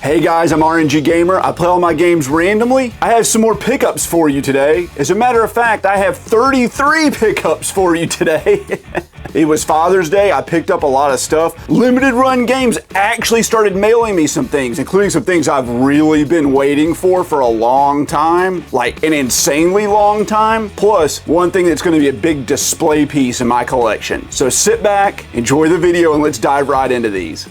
Hey guys, I'm RNG Gamer. I play all my games randomly. I have some more pickups for you today. As a matter of fact, I have 33 pickups for you today. It was Father's Day. I picked up a lot of stuff. Limited Run Games actually started mailing me some things, including some things I've really been waiting for a long time, like an insanely long time, plus one thing that's going to be a big display piece in my collection. So sit back, enjoy the video, and let's dive right into these.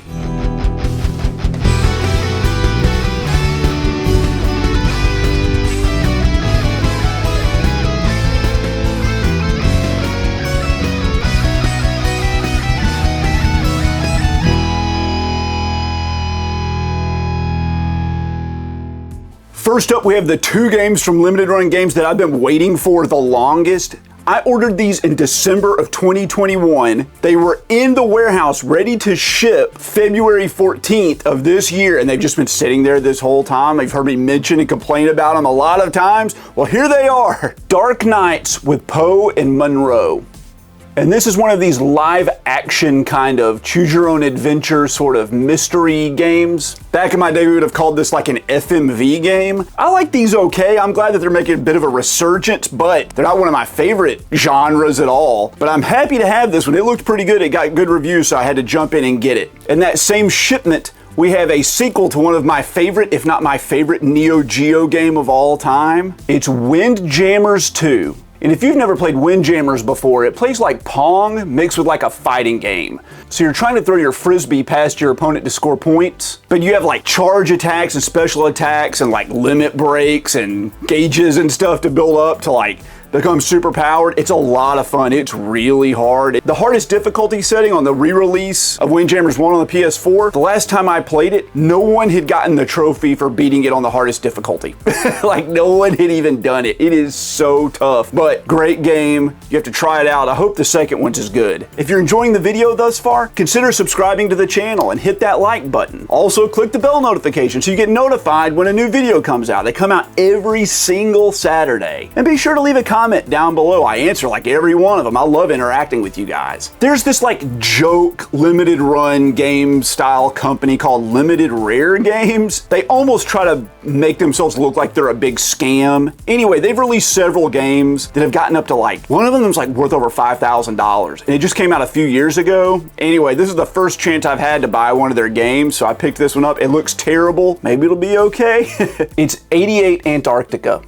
First up, we have the two games from Limited Run Games that I've been waiting for the longest. I ordered these in December of 2021. They were in the warehouse ready to ship February 14th of this year, and they've just been sitting there this whole time. You've heard me mention and complain about them a lot of times. Well, here they are. Dark Nights with Poe and Munro. And this is one of these live action kind of choose your own adventure sort of mystery games. Back in my day, we would have called this like an FMV game. I like these okay. I'm glad that they're making a bit of a resurgence, but they're not one of my favorite genres at all. But I'm happy to have this one. It looked pretty good. It got good reviews, so I had to jump in and get it. And that same shipment, we have a sequel to one of my favorite, if not my favorite, Neo Geo game of all time. It's Windjammers 2. And if you've never played Windjammers before, it plays like Pong mixed with like a fighting game. So you're trying to throw your frisbee past your opponent to score points, but you have like charge attacks and special attacks and like limit breaks and gauges and stuff to build up to like become super powered. It's a lot of fun. It's really hard. The hardest difficulty setting on the re-release of Windjammers 1 on the PS4, the last time I played it, no one had gotten the trophy for beating it on the hardest difficulty. Like no one had even done it. It is so tough, but great game. You have to try it out. I hope the second one's as good. If you're enjoying the video thus far, consider subscribing to the channel and hit that like button. Also click the bell notification so you get notified when a new video comes out. They come out every single Saturday. And be sure to leave a comment down below. I answer like every one of them. I love interacting with you guys. There's this like joke limited run game style company called Limited Rare Games. They almost try to make themselves look like they're a big scam. Anyway, they've released several games that have gotten up to like, one of them was like worth over $5,000 and it just came out a few years ago. Anyway, this is the first chance I've had to buy one of their games, so I picked this one up. It looks terrible. Maybe it'll be okay. It's 88 Antarctica.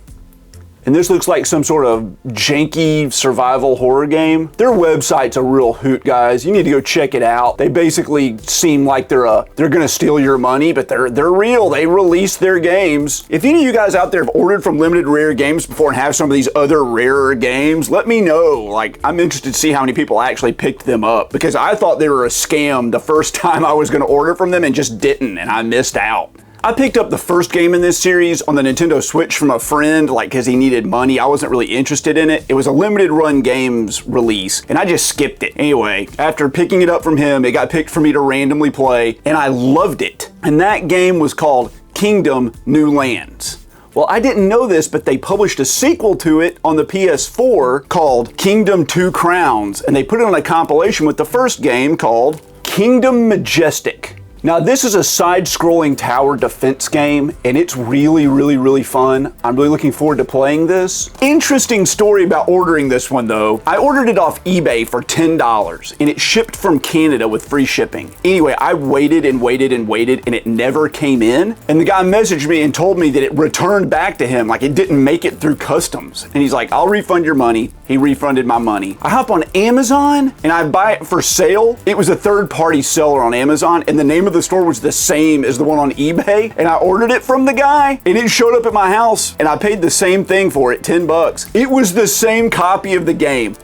And this looks like some sort of janky survival horror game. Their website's a real hoot, guys. You need to go check it out. They basically seem like they're gonna steal your money, but they're real. They release their games. If any of you guys out there have ordered from Limited Rare Games before and have some of these other rarer games, let me know. Like, I'm interested to see how many people actually picked them up, because I thought they were a scam the first time I was gonna order from them and just didn't, and I missed out. I picked up the first game in this series on the Nintendo Switch from a friend, like because he needed money. I wasn't really interested in it. It was a Limited Run Games release, and I just skipped it. Anyway, after picking it up from him, it got picked for me to randomly play, and I loved it. And that game was called Kingdom New Lands. Well, I didn't know this, but they published a sequel to it on the PS4 called Kingdom Two Crowns, and they put it on a compilation with the first game called Kingdom Majestic. Now, this is a side-scrolling tower defense game, and it's really fun. I'm really looking forward to playing this. Interesting story about ordering this one, though. I ordered it off eBay for $10, and it shipped from Canada with free shipping. Anyway, I waited and waited and waited, and it never came in. And the guy messaged me and told me that it returned back to him, like it didn't make it through customs. And he's like, I'll refund your money. He refunded my money. I hop on Amazon, and I buy it for sale. It was a third-party seller on Amazon, and the name of the store was the same as the one on eBay, and I ordered it from the guy, and it showed up at my house, and I paid the same thing for it, $10. It was the same copy of the game.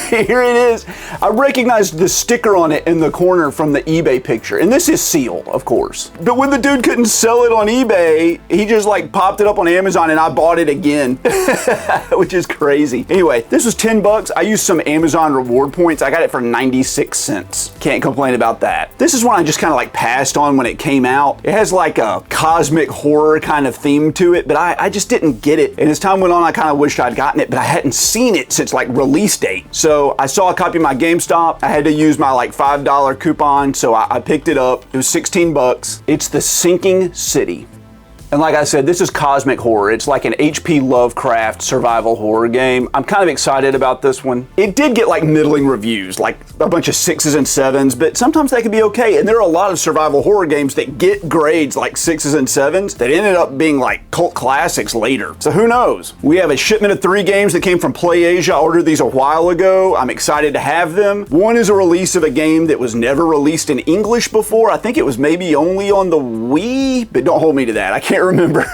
Here it is. I recognized the sticker on it in the corner from the eBay picture, and this is sealed, of course. But when the dude couldn't sell it on eBay, he just like popped it up on Amazon, and I bought it again, which is crazy. Anyway, this was $10. I used some Amazon reward points. I got it for 96 cents. Can't complain about that. This is one I just kind of like passed passed on when it came out. It has like a cosmic horror kind of theme to it, but I just didn't get it. And as time went on, I kind of wished I'd gotten it, but I hadn't seen it since like release date. So I saw a copy of my GameStop. I had to use my like $5 coupon, so I picked it up. It was 16 bucks. It's The Sinking City. And like I said, this is cosmic horror. It's like an H.P. Lovecraft survival horror game. I'm kind of excited about this one. It did get like middling reviews, like a bunch of 6s and 7s, but sometimes they can be okay. And there are a lot of survival horror games that get grades like 6s and 7s that ended up being like cult classics later. So who knows? We have a shipment of 3 games that came from PlayAsia. I ordered these a while ago. I'm excited to have them. One is a release of a game that was never released in English before. I think it was maybe only on the Wii, but don't hold me to that. I can't remember.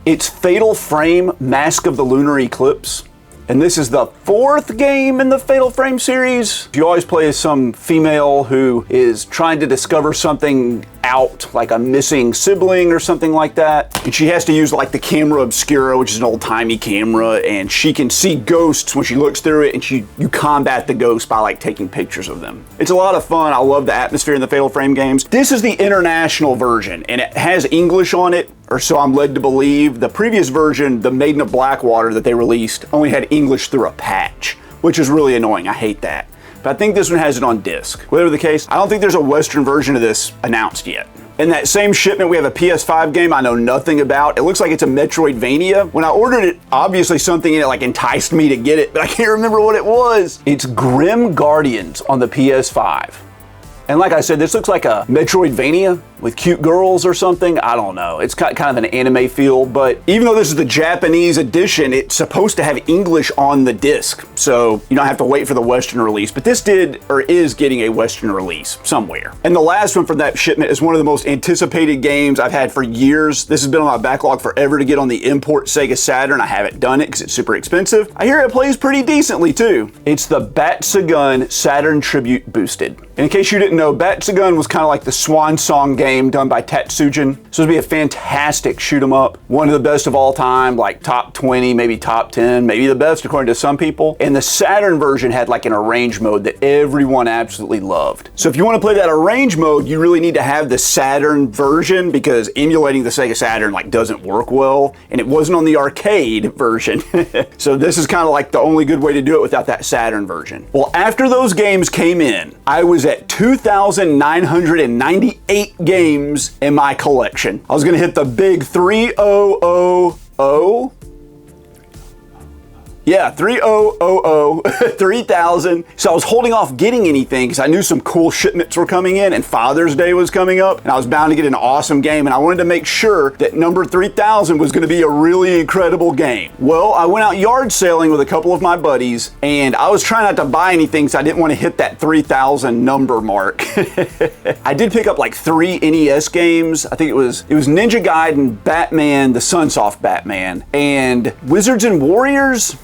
It's Fatal Frame: Mask of the Lunar Eclipse. And this is the 4th game in the Fatal Frame series. You always play as some female who is trying to discover something out, like a missing sibling or something like that. And she has to use like the camera obscura, which is an old-timey camera, and she can see ghosts when she looks through it, and you combat the ghosts by like taking pictures of them. It's a lot of fun. I love the atmosphere in the Fatal Frame games. This is the international version, and it has English on it, or so I'm led to believe. The previous version, the Maiden of Blackwater that they released, only had English through a patch, which is really annoying. I hate that. But I think this one has it on disc. Whatever the case, I don't think there's a Western version of this announced yet. In that same shipment, we have a PS5 game I know nothing about. It looks like it's a Metroidvania. When I ordered it, obviously something in it like enticed me to get it, but I can't remember what it was. It's Grim Guardians on the PS5. And like I said, this looks like a Metroidvania with cute girls or something. I don't know. It's got kind of an anime feel, but even though this is the Japanese edition, it's supposed to have English on the disc. So you don't have to wait for the Western release, but this did or is getting a Western release somewhere. And the last one from that shipment is one of the most anticipated games I've had for years. This has been on my backlog forever to get on the import Sega Saturn. I haven't done it because it's super expensive. I hear it plays pretty decently too. It's the Batsugun Saturn Tribute Boosted. And in case you didn't know, Batsugun was kind of like the swan song game done by Tatsujin. So it'd be a fantastic shoot 'em up. One of the best of all time, like top 20, maybe top 10, maybe the best according to some people. And the Saturn version had like an arrange mode that everyone absolutely loved. So if you want to play that arrange mode, you really need to have the Saturn version because emulating the Sega Saturn like doesn't work well. And it wasn't on the arcade version. So this is kind of like the only good way to do it without that Saturn version. Well, after those games came in, I was at 2,998 games in my collection. I was gonna hit the big 3,000. Yeah, 3,000. So I was holding off getting anything because I knew some cool shipments were coming in and Father's Day was coming up and I was bound to get an awesome game and I wanted to make sure that number 3,000 was going to be a really incredible game. Well, I went out yard sailing with a couple of my buddies and I was trying not to buy anything because I didn't want to hit that 3,000 number mark. I did pick up like 3 NES games. I think it was Ninja Gaiden, Batman, the Sunsoft Batman, and Wizards and Warriors.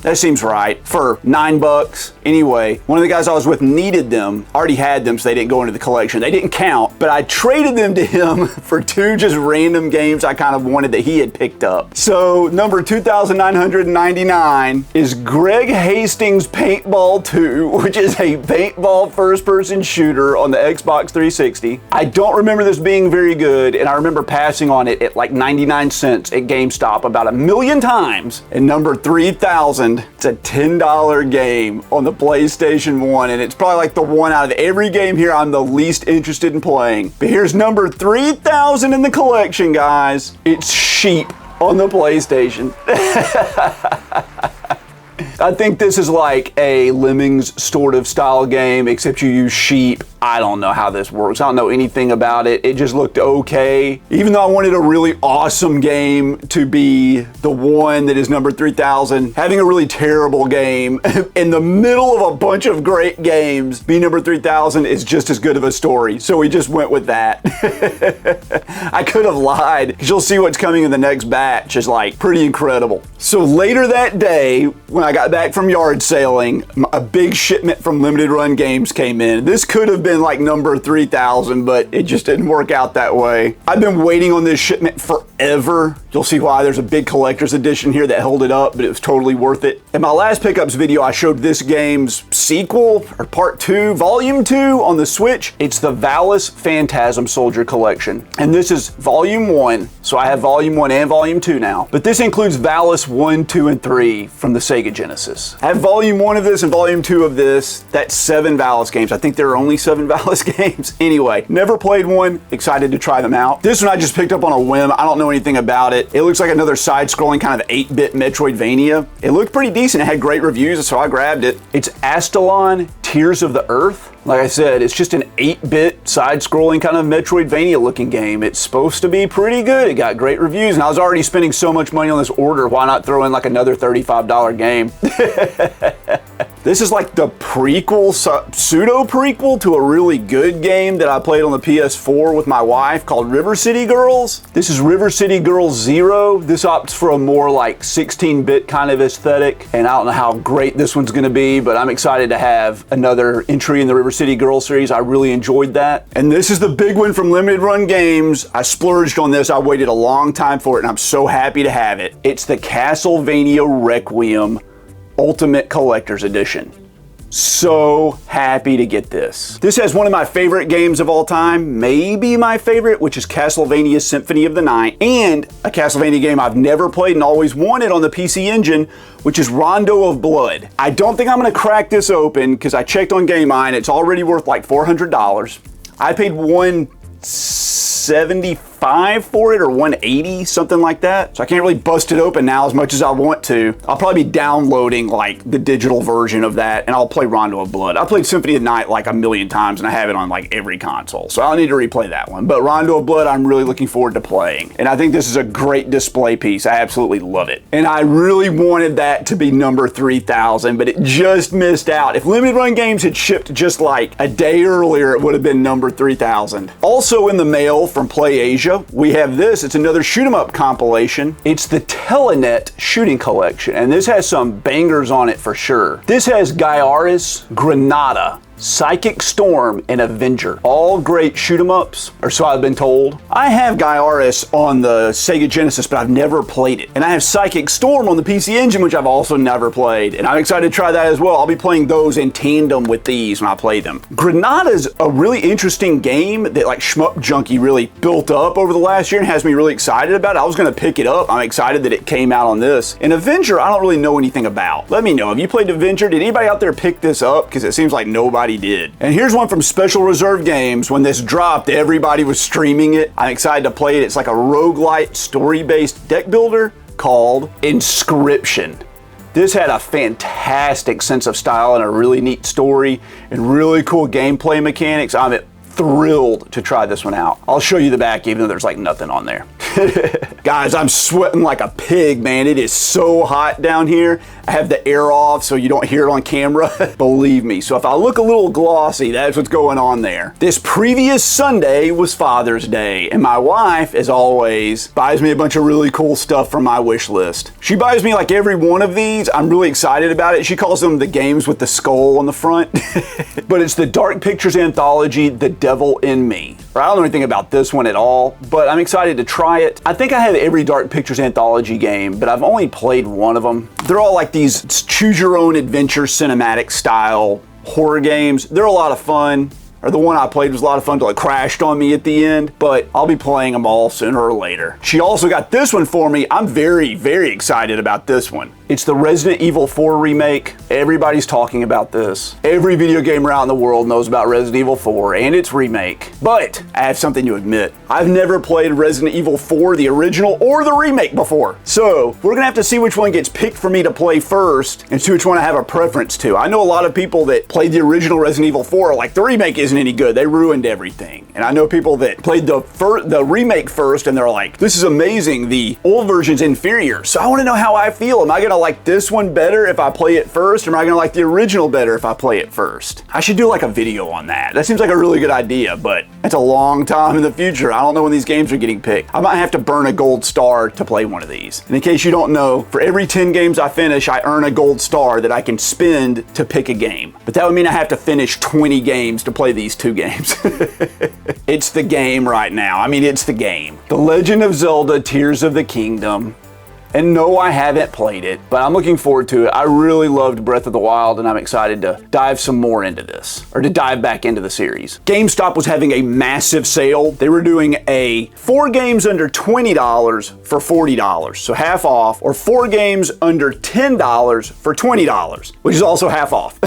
That seems right, for $9. Anyway, one of the guys I was with needed them, already had them, so they didn't go into the collection. They didn't count, but I traded them to him for 2 just random games I kind of wanted that he had picked up. So number 2,999 is Greg Hastings Paintball 2, which is a paintball first-person shooter on the Xbox 360. I don't remember this being very good, and I remember passing on it at like 99 cents at GameStop about 1,000,000 times. And number 3,000, it's a $10 game on the PlayStation 1, and it's probably like the one out of every game here I'm the least interested in playing. But here's number 3,000 in the collection, guys. It's Sheep on the PlayStation. I think this is like a Lemmings sort of style game, except you use sheep. I don't know how this works. I don't know anything about it. It just looked okay. Even though I wanted a really awesome game to be the one that is number 3,000, having a really terrible game in the middle of a bunch of great games be number 3,000 is just as good of a story. So we just went with that. I could have lied, because you'll see what's coming in the next batch is like pretty incredible. So later that day, when I got back from yard sailing, a big shipment from Limited Run Games came in. This could have been like number 3,000, but it just didn't work out that way. I've been waiting on this shipment forever, You'll see why there's a big collector's edition here that held it up, but it was totally worth it. In my last pickups video, I showed this game's sequel, or part 2, volume 2 on the Switch. It's the Valis Phantasm Soldier Collection. And this is volume 1, so I have volume 1 and volume 2 now. But this includes Valis 1, 2, and 3 from the Sega Genesis. I have volume 1 of this and volume 2 of this. That's 7 Valis games. I think there are only 7 Valis games. Anyway, never played one, excited to try them out. This one I just picked up on a whim. I don't know anything about it. It looks like another side-scrolling kind of 8-bit Metroidvania. It looked pretty decent. It had great reviews, so I grabbed it. It's Astalon Tears of the Earth. Like I said, it's just an 8-bit side-scrolling kind of Metroidvania looking game. It's supposed to be pretty good. It got great reviews, and I was already spending so much money on this order. Why not throw in like another $35 game? This is like the prequel, pseudo-prequel to a really good game that I played on the PS4 with my wife called River City Girls. This is River City Girls 0. This opts for a more like 16-bit kind of aesthetic, and I don't know how great this one's gonna be, but I'm excited to have another entry in the River City Girls series. I really enjoyed that. And this is the big one from Limited Run Games. I splurged on this. I waited a long time for it, and I'm so happy to have it. It's the Castlevania Requiem Ultimate Collector's Edition. So happy to get this. This has one of my favorite games of all time, maybe my favorite, which is Castlevania Symphony of the Night, and a Castlevania game I've never played and always wanted on the PC Engine, which is Rondo of Blood. I don't think I'm gonna crack this open because I checked on GameMine. It's already worth like $400. I paid $175 for it, or $180, something like that. So I can't really bust it open now as much as I want to. I'll probably be downloading like the digital version of that, and I'll play Rondo of Blood. I played Symphony of the Night like a million times, and I have it on like every console, so I'll need to replay that one. But Rondo of Blood, I'm really looking forward to playing. And I think this is a great display piece. I absolutely love it. And I really wanted that to be number 3000, but it just missed out. If Limited Run Games had shipped just like a day earlier, it would have been number 3000. Also in the mail from Play Asia, we have this. It's another shoot 'em up compilation. It's the Telenet shooting collection, and this has some bangers on it for sure. This has Gyarados, Granada, Psychic Storm, and Avenger. All great shoot 'em ups, or so I've been told. I have Gyarados on the Sega Genesis, but I've never played it. And I have Psychic Storm on the PC Engine, which I've also never played. And I'm excited to try that as well. I'll be playing those in tandem with these when I play them. Granada's a really interesting game that like Shmup Junkie really built up over the last year and has me really excited about it. I was gonna pick it up. I'm excited that it came out on this. And Avenger, I don't really know anything about. Let me know. Have you played Avenger? Did anybody out there pick this up? Because it seems like nobody did. And here's one from Special Reserve Games. When this dropped, everybody was streaming it. I'm excited to play it. It's like a roguelite story-based deck builder called Inscription. This had a fantastic sense of style and a really neat story and really cool gameplay mechanics. I'm thrilled to try this one out. I'll show you the back even though there's like nothing on there. Guys, I'm sweating like a pig, man. It is so hot down here. I have the air off so you don't hear it on camera. Believe me. So if I look a little glossy, that's what's going on there. This previous Sunday was Father's Day, and my wife, as always, buys me a bunch of really cool stuff from my wish list. She buys me like every one of these. I'm really excited about it. She calls them the games with the skull on the front. But it's the Dark Pictures anthology, The Devil in Me. I don't know anything about this one at all, but I'm excited to try it. I think I have every Dark Pictures anthology game, but I've only played one of them. They're all like these choose your own adventure cinematic style horror games. They're a lot of fun. Or the one I played was a lot of fun till it crashed on me at the end, but I'll be playing them all sooner or later. She also got this one for me. I'm very, very excited about this one. It's the Resident Evil 4 remake. Everybody's talking about this. Every video gamer out in the world knows about Resident Evil 4 and its remake. But I have something to admit. I've never played Resident Evil 4, the original or the remake before. So we're gonna have to see which one gets picked for me to play first and see which one I have a preference to. I know a lot of people that played the original Resident Evil 4 are like, the remake isn't any good. They ruined everything. And I know people that played the remake first and they're like, this is amazing. The old version's inferior. So I wanna know how I feel. Am I gonna gonna like this one better if I play it first, or am I gonna like the original better if I play it first? I should do like a video on that. That seems like a really good idea, but it's a long time in the future. I don't know when these games are getting picked. I might have to burn a gold star to play one of these. And in case you don't know, for every 10 games I finish, I earn a gold star that I can spend to pick a game. But that would mean I have to finish 20 games to play these 2 games. It's the game right now. I mean, it's the game. The Legend of Zelda Tears of the Kingdom. And no, I haven't played it, but I'm looking forward to it. I really loved Breath of the Wild, and I'm excited to dive some more into this, or to dive back into the series. GameStop was having a massive sale. They were doing a 4 games under $20 for $40, so half off, or 4 games under $10 for $20, which is also half off.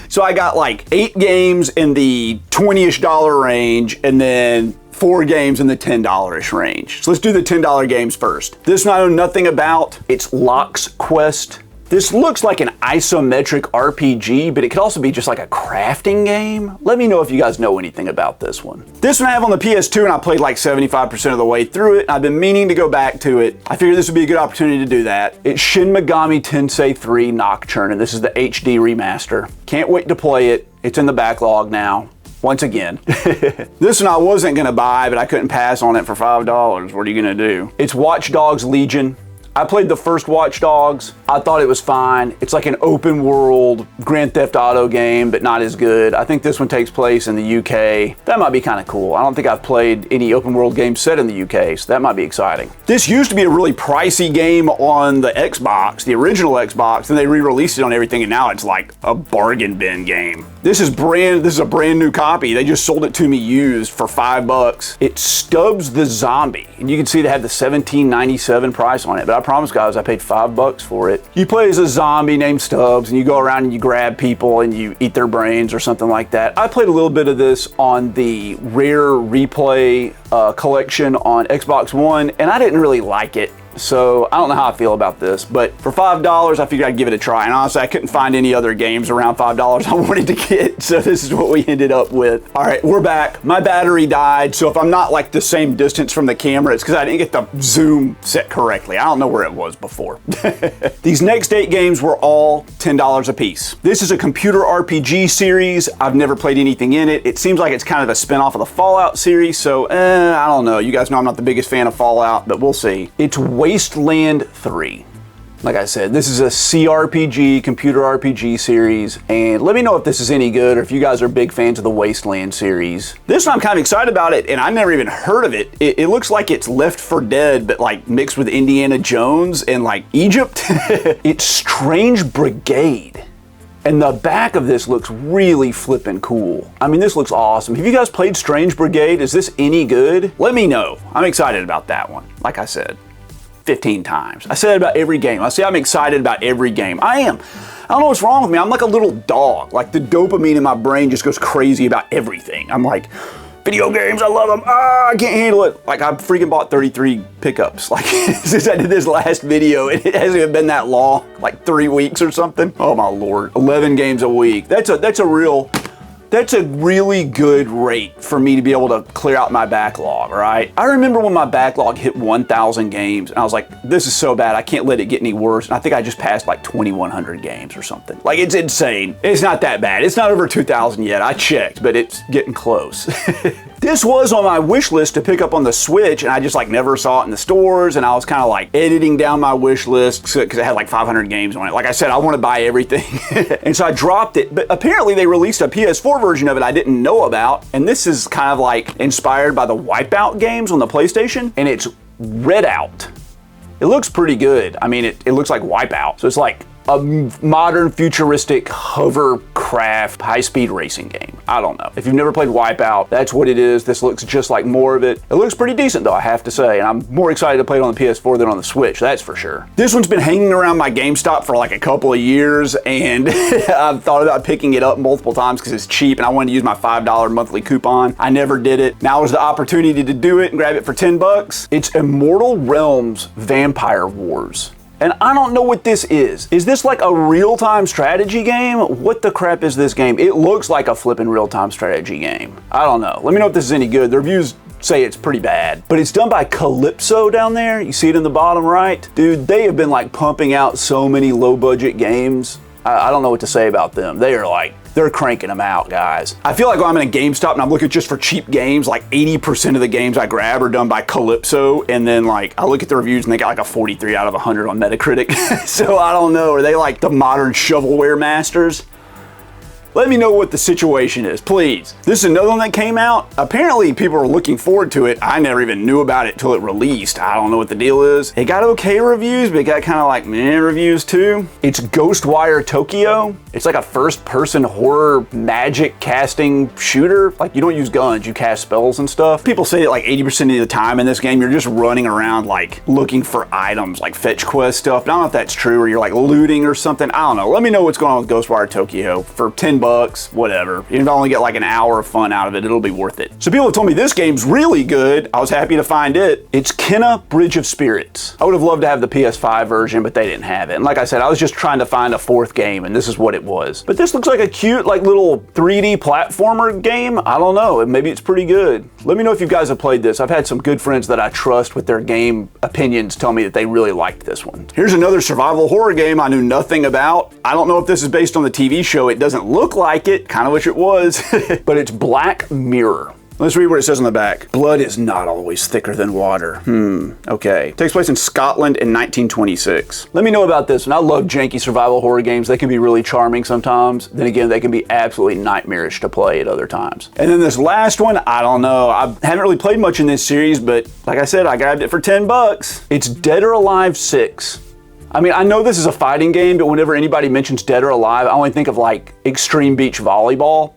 So I got like 8 games in the $20-ish range, and then 4 games in the $10-ish range. So let's do the $10 games first. This one I know nothing about. It's Lock's Quest. This looks like an isometric RPG, but it could also be just like a crafting game. Let me know if you guys know anything about this one. This one I have on the PS2, and I played like 75% of the way through it. I've been meaning to go back to it. I figured this would be a good opportunity to do that. It's Shin Megami Tensei 3 Nocturne, and this is the HD remaster. Can't wait to play it. It's in the backlog now. Once again. This one I wasn't gonna buy, but I couldn't pass on it for $5. What are you gonna do? It's Watch Dogs Legion. I played the first Watch Dogs. I thought it was fine. It's like an open world Grand Theft Auto game, but not as good. I think this one takes place in the UK. That might be kind of cool. I don't think I've played any open world game set in the UK, so that might be exciting. This used to be a really pricey game on the Xbox, the original Xbox, and they re-released it on everything, and now it's like a bargain bin game. This is a brand new copy. They just sold it to me used for $5. It's Stubbs the Zombie, and you can see they have the $17.97 price on it, but I promise guys, I paid $5 for it. You play as a zombie named Stubbs, and you go around and you grab people and you eat their brains or something like that. I played a little bit of this on the Rare Replay collection on Xbox One, and I didn't really like it. So I don't know how I feel about this, but for $5, I figured I'd give it a try. And honestly, I couldn't find any other games around $5 I wanted to get, so this is what we ended up with. All right, we're back. My battery died, so if I'm not like the same distance from the camera, it's because I didn't get the zoom set correctly. I don't know where it was before. These next 8 games were all $10 a piece. This is a computer RPG series. I've never played anything in it. It seems like it's kind of a spin-off of the Fallout series, so I don't know. You guys know I'm not the biggest fan of Fallout, but we'll see. It's Wasteland 3. Like I said, this is a CRPG, computer RPG series, and let me know if this is any good or if you guys are big fans of the Wasteland series. This one I'm kind of excited about it, and I never even heard of it. It looks like it's Left 4 Dead, but like mixed with Indiana Jones and like Egypt. It's Strange Brigade. And the back of this looks really flippin' cool. I mean, this looks awesome. Have you guys played Strange Brigade? Is this any good? Let me know. I'm excited about that one, like I said. 15 times. I said it about every game. I say I'm excited about every game. I am. I don't know what's wrong with me. I'm like a little dog. Like the dopamine in my brain just goes crazy about everything. I'm like, video games, I love them. I can't handle it. Like I freaking bought 33 pickups. Like since I did this last video, it hasn't even been that long, like 3 weeks or something. Oh my Lord, 11 games a week. That's a really good rate for me to be able to clear out my backlog, right? I remember when my backlog hit 1,000 games, and I was like, this is so bad, I can't let it get any worse. And I think I just passed like 2,100 games or something. Like, it's insane. It's not that bad. It's not over 2,000 yet. I checked, but it's getting close. This was on my wish list to pick up on the Switch, and I just like never saw it in the stores, and I was kind of like editing down my wish list because it had like 500 games on it. Like I said, I want to buy everything. And so I dropped it, but apparently they released a PS4 version of it I didn't know about, and this is kind of like inspired by the Wipeout games on the PlayStation, and it's Redout. It looks pretty good. I mean, it looks like Wipeout. So it's like a modern futuristic hovercraft high-speed racing game. I don't know. If you've never played Wipeout, that's what it is. This looks just like more of it. It looks pretty decent though, I have to say, and I'm more excited to play it on the PS4 than on the Switch, that's for sure. This one's been hanging around my GameStop for like a couple of years, and I've thought about picking it up multiple times because it's cheap and I wanted to use my $5 monthly coupon. I never did it. Now is the opportunity to do it and grab it for 10 bucks. It's Immortal Realms Vampire Wars. And I don't know what this is. Is this like a real-time strategy game? What the crap is this game? It looks like a flippin' real-time strategy game. I don't know. Let me know if this is any good. The reviews say it's pretty bad. But it's done by Calypso down there. You see it in the bottom right? Dude, they have been like pumping out so many low budget games. I don't know what to say about them. They're cranking them out, guys. I feel like when I'm in a GameStop and I'm looking just for cheap games, like 80% of the games I grab are done by Calypso, and then like I look at the reviews and they got like a 43 out of 100 on Metacritic. So I don't know, are they like the modern shovelware masters? Let me know what the situation is, please. This is another one that came out. Apparently people are looking forward to it. I never even knew about it till it released. I don't know what the deal is. It got okay reviews, but it got kind of like meh reviews too. It's Ghostwire Tokyo. It's like a first-person horror magic casting shooter. Like, you don't use guns, you cast spells and stuff. People say that like 80% of the time in this game, you're just running around like looking for items, like fetch quest stuff. I don't know if that's true, or you're like looting or something. I don't know. Let me know what's going on with Ghostwire Tokyo for 10 bucks, whatever. Even if I only get like an hour of fun out of it, it'll be worth it. So people have told me this game's really good. I was happy to find it. It's Kenna Bridge of Spirits. I would have loved to have the PS5 version, but they didn't have it. And like I said, I was just trying to find a fourth game, and this is what it was. But this looks like a cute, like little 3D platformer game. I don't know, maybe it's pretty good. Let me know if you guys have played this. I've had some good friends that I trust with their game opinions tell me that they really liked this one. Here's another survival horror game I knew nothing about. I don't know if this is based on the TV show. It doesn't look like it. Kind of wish it was. But it's Black Mirror. Let's read what it says on the back. Blood is not always thicker than water. Okay. Takes place in Scotland in 1926. Let me know about this one. I love janky survival horror games. They can be really charming sometimes. Then again, they can be absolutely nightmarish to play at other times. And then this last one, I don't know. I haven't really played much in this series, but like I said, I grabbed it for 10 bucks. It's Dead or Alive 6. I mean, I know this is a fighting game, but whenever anybody mentions Dead or Alive, I only think of like extreme beach volleyball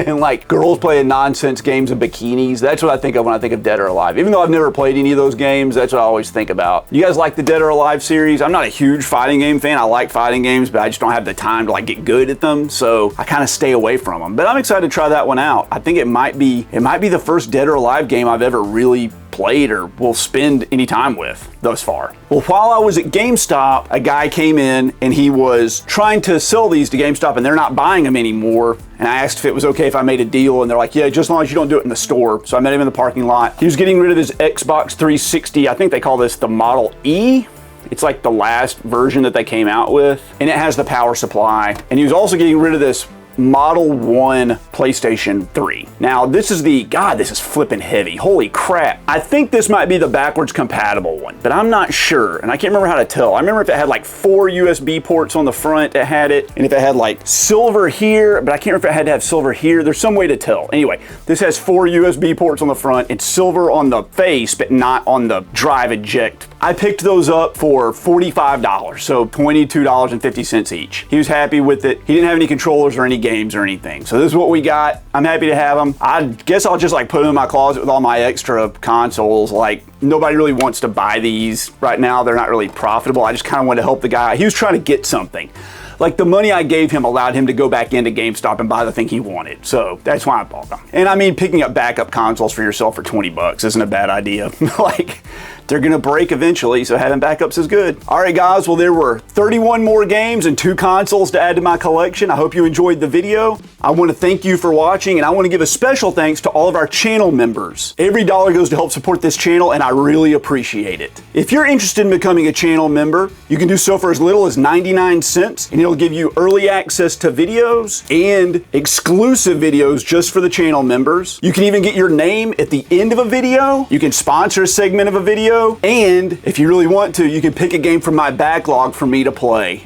and like girls playing nonsense games in bikinis. That's what I think of when I think of Dead or Alive. Even though I've never played any of those games, that's what I always think about. You guys like the Dead or Alive series? I'm not a huge fighting game fan. I like fighting games, but I just don't have the time to like get good at them. So I kind of stay away from them, but I'm excited to try that one out. I think it might be the first Dead or Alive game I've ever really played or will spend any time with thus far. Well, while I was at GameStop, a guy came in and he was trying to sell these to GameStop and they're not buying them anymore. And I asked if it was okay if I made a deal, and they're like, yeah, just as long as you don't do it in the store. So I met him in the parking lot. He was getting rid of his Xbox 360. I think they call this the Model E. It's like the last version that they came out with, and it has the power supply. And he was also getting rid of this Model 1 PlayStation 3. Now, this is this is flipping heavy. Holy crap. I think this might be the backwards compatible one, but I'm not sure, and I can't remember how to tell. I remember if it had like 4 USB ports on the front, it had it, and if it had like silver here, but I can't remember if it had to have silver here. There's some way to tell. Anyway, this has 4 USB ports on the front. It's silver on the face, but not on the drive eject. I picked those up for $45, so $22.50 each. He was happy with it. He didn't have any controllers or any games or anything. So this is what we got. I'm happy to have them. I guess I'll just like put them in my closet with all my extra consoles. Like, nobody really wants to buy these right now. They're not really profitable. I just kind of wanted to help the guy. He was trying to get something. Like, the money I gave him allowed him to go back into GameStop and buy the thing he wanted. So that's why I bought them. And I mean, picking up backup consoles for yourself for 20 bucks isn't a bad idea. Like, they're gonna break eventually, so having backups is good. All right, guys, well, there were 31 more games and 2 consoles to add to my collection. I hope you enjoyed the video. I want to thank you for watching, and I want to give a special thanks to all of our channel members. Every dollar goes to help support this channel, and I really appreciate it. If you're interested in becoming a channel member, you can do so for as little as 99 cents, and it'll give you early access to videos and exclusive videos just for the channel members. You can even get your name at the end of a video. You can sponsor a segment of a video. And if you really want to, you can pick a game from my backlog for me to play.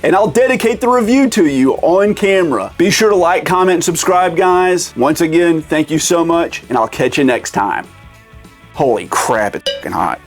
And I'll dedicate the review to you on camera. Be sure to like, comment, and subscribe, guys. Once again, thank you so much, and I'll catch you next time. Holy crap, it's fucking hot.